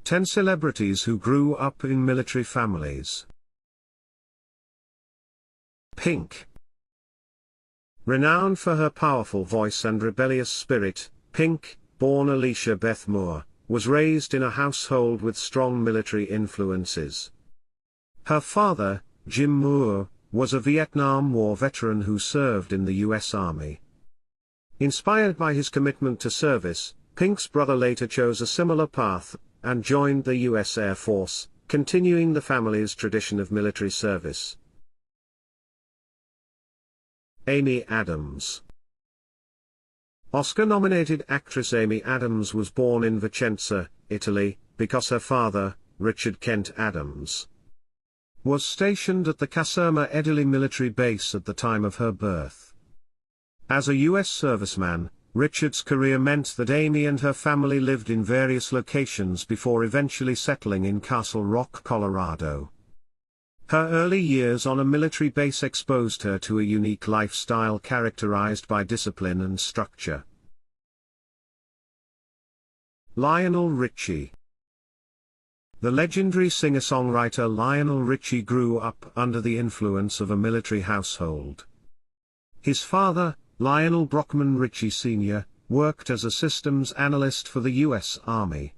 10 celebrities who grew up in military families. Pink. Renowned for her powerful voice and rebellious spirit, Pink, born Alicia Beth Moore, was raised in a household with strong military influences. Her father, Jim Moore, was a Vietnam War veteran who served in the U.S. Army. Inspired by his commitment to service, Pink's brother later chose a similar path, and joined the U.S. Air Force, continuing the family's tradition of military service. Amy Adams. Oscar-nominated actress Amy Adams was born in Vicenza, Italy, because her father, Richard Kent Adams, was stationed at the Caserma Edili military base at the time of her birth. As a U.S. serviceman, Richard's career meant that Amy and her family lived in various locations before eventually settling in Castle Rock, Colorado. Her early years on a military base exposed her to a unique lifestyle characterized by discipline and structure. Lionel Richie. The legendary singer-songwriter Lionel Richie grew up under the influence of a military household. His father, Lionel Brockman Richie Sr., worked as a systems analyst for the U.S. Army.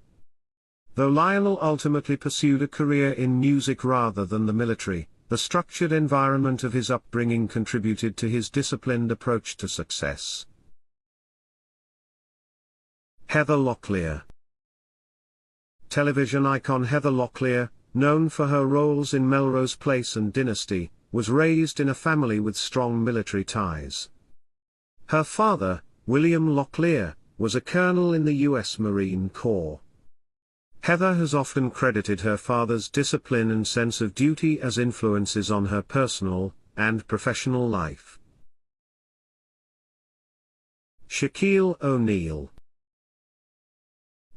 Though Lionel ultimately pursued a career in music rather than the military, the structured environment of his upbringing contributed to his disciplined approach to success. Heather Locklear. Television icon Heather Locklear, known for her roles in Melrose Place and Dynasty, was raised in a family with strong military ties. Her father, William Locklear, was a colonel in the U.S. Marine Corps. Heather has often credited her father's discipline and sense of duty as influences on her personal and professional life. Shaquille O'Neal.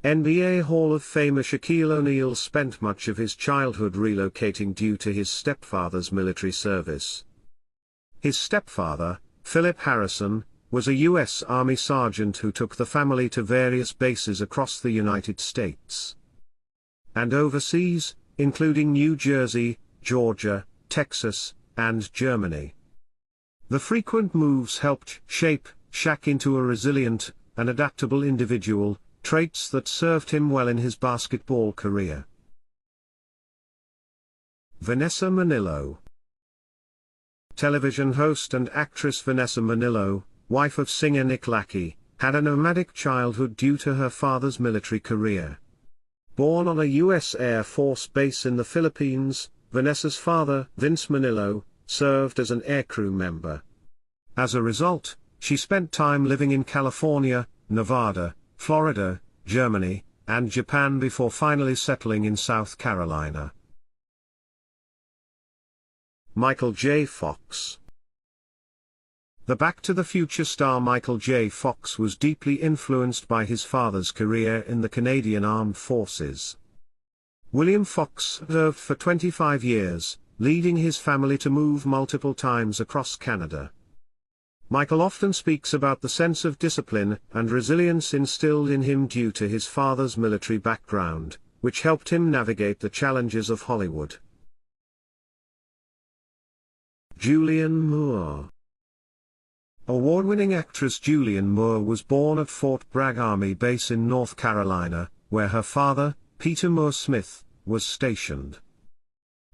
NBA Hall of Famer Shaquille O'Neal spent much of his childhood relocating due to his stepfather's military service. His stepfather, Philip Harrison, was a U.S. Army sergeant who took the family to various bases across the United States and overseas, including New Jersey, Georgia, Texas, and Germany. The frequent moves helped shape Shaq into a resilient and adaptable individual, traits that served him well in his basketball career. Vanessa Minnillo. Television host and actress Vanessa Minnillo, wife of singer Nick Lackey, had a nomadic childhood due to her father's military career. Born on a U.S. Air Force base in the Philippines, Vanessa's father, Vince Minnillo, served as an aircrew member. As a result, she spent time living in California, Nevada, Florida, Germany, and Japan before finally settling in South Carolina. Michael J. Fox. The Back to the Future star Michael J. Fox was deeply influenced by his father's career in the Canadian Armed Forces. William Fox served for 25 years, leading his family to move multiple times across Canada. Michael often speaks about the sense of discipline and resilience instilled in him due to his father's military background, which helped him navigate the challenges of Hollywood. Julianne Moore. Award-winning actress Julianne Moore was born at Fort Bragg Army Base in North Carolina, where her father, Peter Moore Smith, was stationed.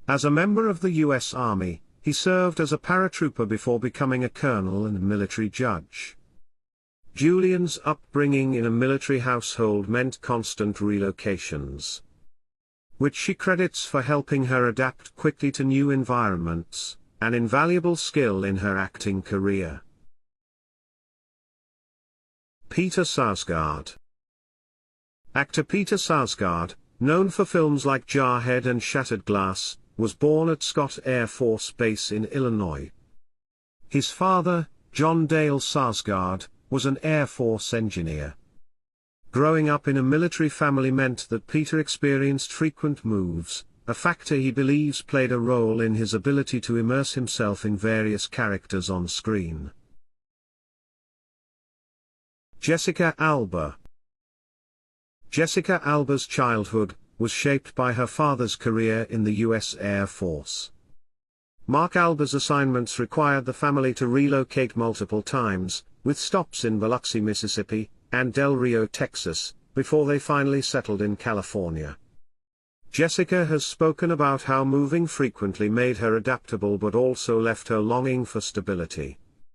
As a member of the U.S. Army, he served as a paratrooper before becoming a colonel and military judge. Julianne's upbringing in a military household meant constant relocations, which she credits for helping her adapt quickly to new environments, an invaluable skill in her acting career. Peter Sarsgaard. Actor Peter Sarsgaard, known for films like Jarhead and Shattered Glass, was born at Scott Air Force Base in Illinois. His father, John Dale Sarsgaard, was an Air Force engineer. Growing up in a military family meant that Peter experienced frequent moves, a factor he believes played a role in his ability to immerse himself in various characters on screen. Jessica Alba. Jessica Alba's childhood, was shaped by her father's career in the U.S. Air Force. Alba's assignments required the family to relocate multiple times, with stops in Biloxi, Mississippi, and Del Rio, Texas, before they finally settled in California. Jessica has spoken about how moving frequently made her adaptable but also left her longing for stability.